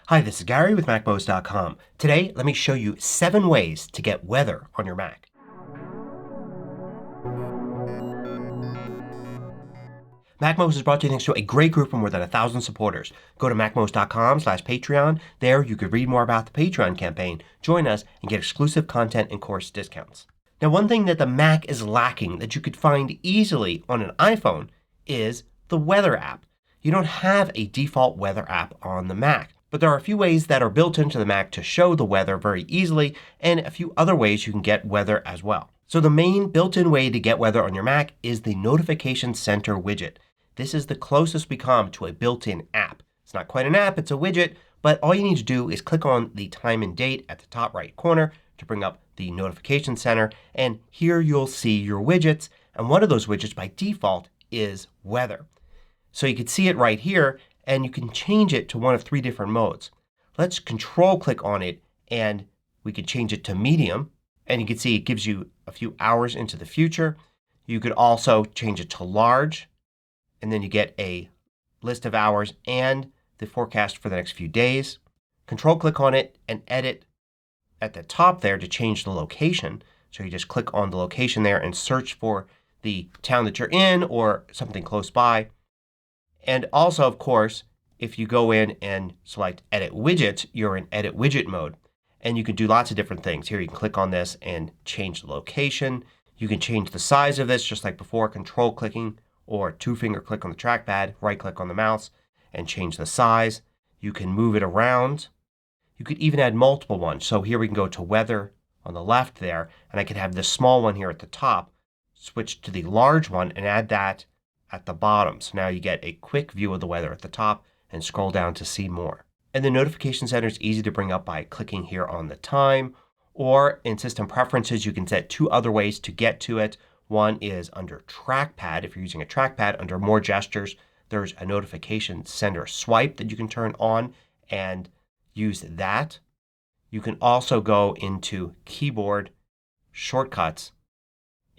Hi, this is Gary with MACMOST.com. Today, let me show you 7 ways to get weather on your Mac. MACMOST is brought to you thanks to a great group of more than 1,000 supporters. Go to MACMOST.com/Patreon. There you can read more about the Patreon campaign, join us, and get exclusive content and course discounts. Now, one thing that the Mac is lacking that you could find easily on an iPhone is the weather app. You don't have a default weather app on the Mac. But there are a few ways that are built into the Mac to show the weather very easily and a few other ways you can get weather as well. So the main built-in way to get weather on your Mac is the Notification Center widget. This is the closest we come to a built-in app. It's not quite an app, it's a widget, but all you need to do is click on the time and date at the top right corner to bring up the Notification Center, and here you'll see your widgets, and one of those widgets by default is weather. So you can see it right here, and you can change it to one of 3 different modes. Let's control click on it and we can change it to medium, and you can see it gives you a few hours into the future. You could also change it to large, and then you get a list of hours and the forecast for the next few days. Control click on it and edit at the top there to change the location. So you just click on the location there and search for the town that you're in or something close by. And also, of course, if you go in and select Edit Widgets, you're in Edit Widget mode. And you can do lots of different things. Here you can click on this and change the location. You can change the size of this just like before, control clicking or 2-finger click on the trackpad, right click on the mouse and change the size. You can move it around. You could even add multiple ones. So here we can go to Weather on the left there, and I could have this small one here at the top, switch to the large one and add that at the bottom. So now you get a quick view of the weather at the top and scroll down to see more. And the Notification Center is easy to bring up by clicking here on the time, or in System Preferences you can set 2 other ways to get to it. One is under Trackpad. If you're using a trackpad, under More Gestures there's a Notification Center swipe that you can turn on and use that. You can also go into Keyboard Shortcuts,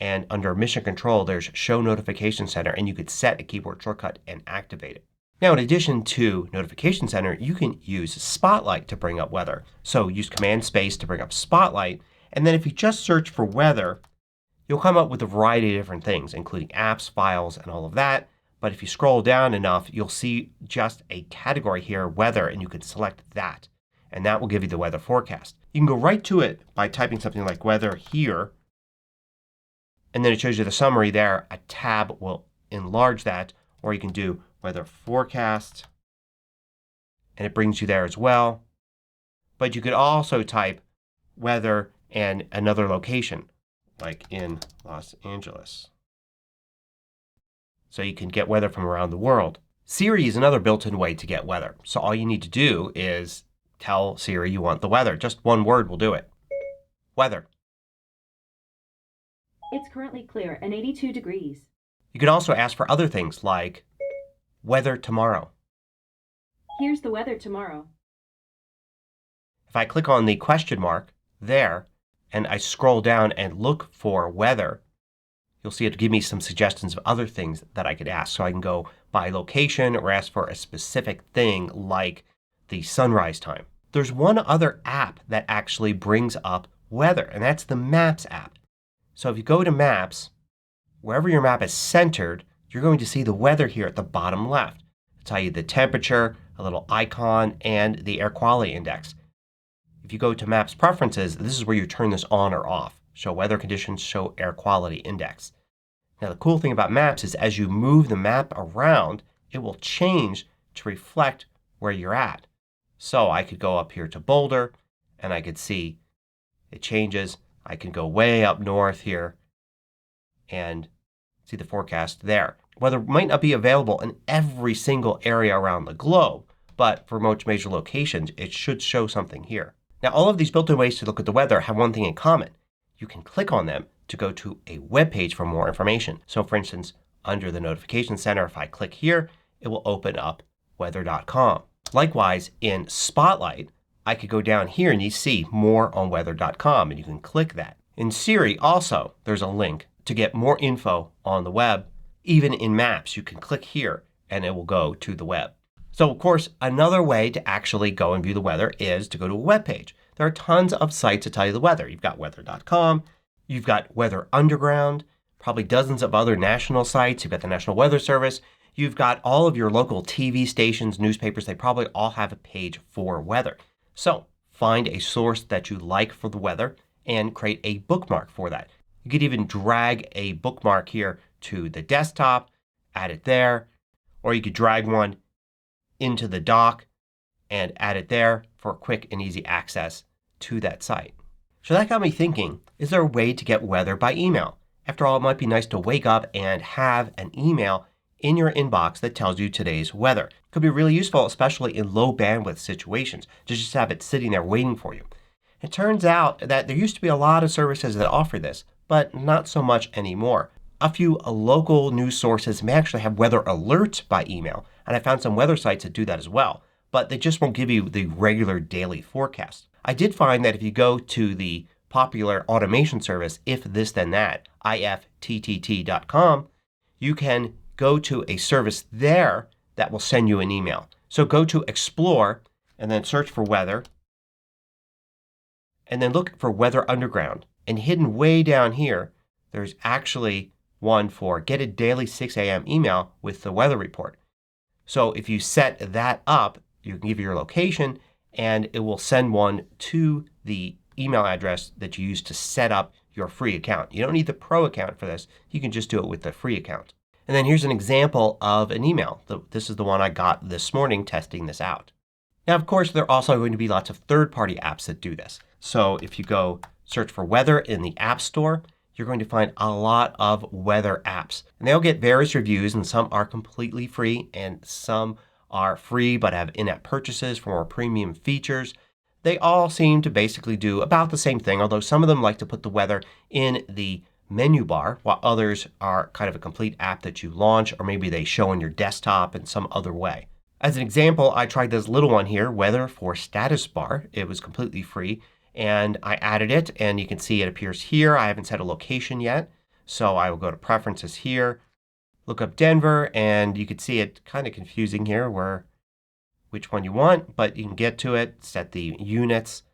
and under Mission Control there's Show Notification Center, and you could set a keyboard shortcut and activate it. Now, in addition to Notification Center, you can use Spotlight to bring up weather. So use Command Space to bring up Spotlight, and then if you just search for weather you'll come up with a variety of different things including apps, files, and all of that. But if you scroll down enough you'll see just a category here, weather, and you can select that. And that will give you the weather forecast. You can go right to it by typing something like weather here. And then it shows you the summary there. A tab will enlarge that. Or you can do weather forecast and it brings you there as well. But you could also type weather and another location like in Los Angeles. So you can get weather from around the world. Siri is another built-in way to get weather. So all you need to do is tell Siri you want the weather. Just one word will do it. Weather. It's currently clear and 82 degrees. You can also ask for other things like weather tomorrow. Here's the weather tomorrow. If I click on the question mark there and I scroll down and look for weather, you'll see it give me some suggestions of other things that I could ask. So I can go by location or ask for a specific thing like the sunrise time. There's one other app that actually brings up weather, and that's the Maps app. So if you go to Maps, wherever your map is centered, you're going to see the weather here at the bottom left. It'll tell you the temperature, a little icon, and the air quality index. If you go to Maps Preferences, this is where you turn this on or off. Show weather conditions, show air quality index. Now the cool thing about Maps is as you move the map around it will change to reflect where you're at. So I could go up here to Boulder and I could see it changes. I can go way up north here and see the forecast there. Weather might not be available in every single area around the globe, but for most major locations it should show something here. Now all of these built-in ways to look at the weather have one thing in common. You can click on them to go to a web page for more information. So for instance, under the Notification Center, if I click here, it will open up weather.com. Likewise, in Spotlight, I could go down here and you see more on weather.com and you can click that. In Siri also there's a link to get more info on the web. Even in Maps you can click here and it will go to the web. So of course another way to actually go and view the weather is to go to a web page. There are tons of sites that tell you the weather. You've got weather.com, you've got Weather Underground, probably dozens of other national sites. You've got the National Weather Service. You've got all of your local TV stations, newspapers. They probably all have a page for weather. So find a source that you like for the weather and create a bookmark for that. You could even drag a bookmark here to the desktop, add it there, or you could drag one into the dock and add it there for quick and easy access to that site. So that got me thinking, is there a way to get weather by email? After all, it might be nice to wake up and have an email in your inbox that tells you today's weather. It could be really useful, especially in low bandwidth situations, to just have it sitting there waiting for you. It turns out that there used to be a lot of services that offer this, but not so much anymore. A few local news sources may actually have weather alerts by email, and I found some weather sites that do that as well, but they just won't give you the regular daily forecast. I did find that if you go to the popular automation service If This Then That, ifttt.com, you can go to a service there that will send you an email. So go to Explore and then search for weather and then look for Weather Underground. And hidden way down here there's actually one for get a daily 6 a.m. email with the weather report. So if you set that up, you can give your location and it will send one to the email address that you use to set up your free account. You don't need the pro account for this. You can just do it with the free account. And then here's an example of an email. This is the one I got this morning testing this out. Now of course there are also going to be lots of third-party apps that do this. So if you go search for weather in the App Store, you're going to find a lot of weather apps. And they'll get various reviews, and some are completely free and some are free but have in-app purchases for more premium features. They all seem to basically do about the same thing, although some of them like to put the weather in the menu bar while others are kind of a complete app that you launch, or maybe they show on your desktop in some other way. As an example, I tried this little one here, Weather for Status Bar. It was completely free and I added it and you can see it appears here. I haven't set a location yet, so I will go to Preferences here, look up Denver, and you can see it kind of confusing here which one you want, but you can get to it, set the units,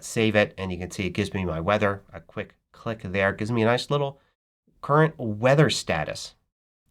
save it, and you can see it gives me my weather. A quick click there gives me a nice little current weather status.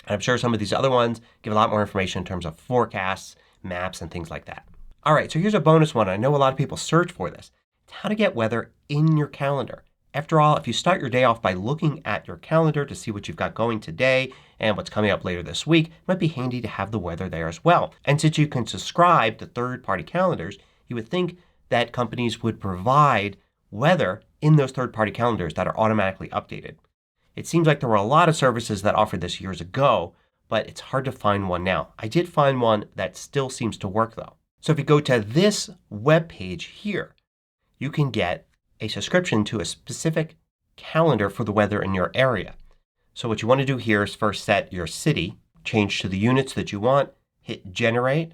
And I'm sure some of these other ones give a lot more information in terms of forecasts, maps, and things like that. Alright, so here's a bonus one. I know a lot of people search for this. It's how to get weather in your calendar. After all, if you start your day off by looking at your calendar to see what you've got going today and what's coming up later this week, it might be handy to have the weather there as well. And since you can subscribe to third-party calendars, you would think that companies would provide weather in those third-party calendars that are automatically updated. It seems like there were a lot of services that offered this years ago, but it's hard to find one now. I did find one that still seems to work though. So if you go to this web page here, you can get a subscription to a specific calendar for the weather in your area. So what you want to do here is first set your city, change to the units that you want, hit Generate,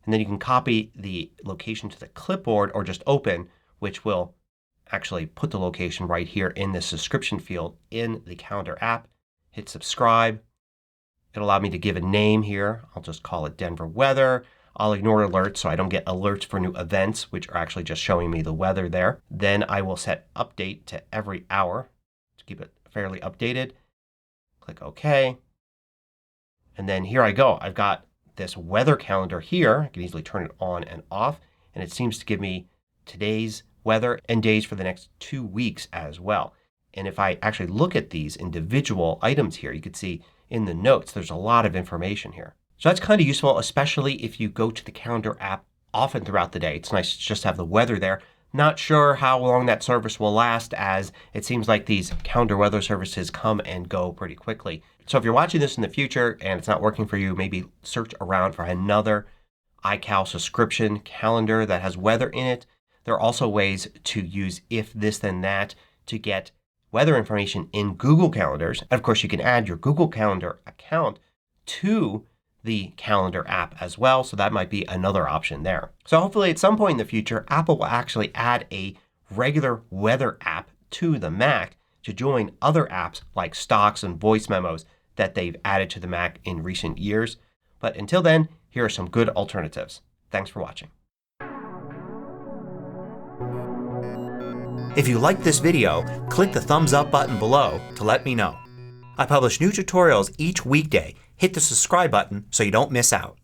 and then you can copy the location to the clipboard or just open, which will actually put the location right here in the subscription field in the calendar app. Hit Subscribe. It'll allow me to give a name here. I'll just call it Denver Weather. I'll ignore alerts so I don't get alerts for new events, which are actually just showing me the weather there. Then I will set Update to every hour to keep it fairly updated. Click OK. And then here I go. I've got this weather calendar here. I can easily turn it on and off. And it seems to give me today's weather and days for the next 2 weeks as well. And if I actually look at these individual items here, you can see in the notes there's a lot of information here. So that's kind of useful, especially if you go to the calendar app often throughout the day. It's nice to just have the weather there. Not sure how long that service will last, as it seems like these calendar weather services come and go pretty quickly. So if you're watching this in the future and it's not working for you, maybe search around for another iCal subscription calendar that has weather in it. There are also ways to use If This Then That to get weather information in Google Calendars. And of course you can add your Google Calendar account to the calendar app as well, so that might be another option there. So hopefully at some point in the future Apple will actually add a regular weather app to the Mac to join other apps like Stocks and Voice Memos that they've added to the Mac in recent years. But until then, Here are some good alternatives. Thanks for watching. If you liked this video, click the thumbs up button below to let me know. I publish new tutorials each weekday. Hit the subscribe button so you don't miss out.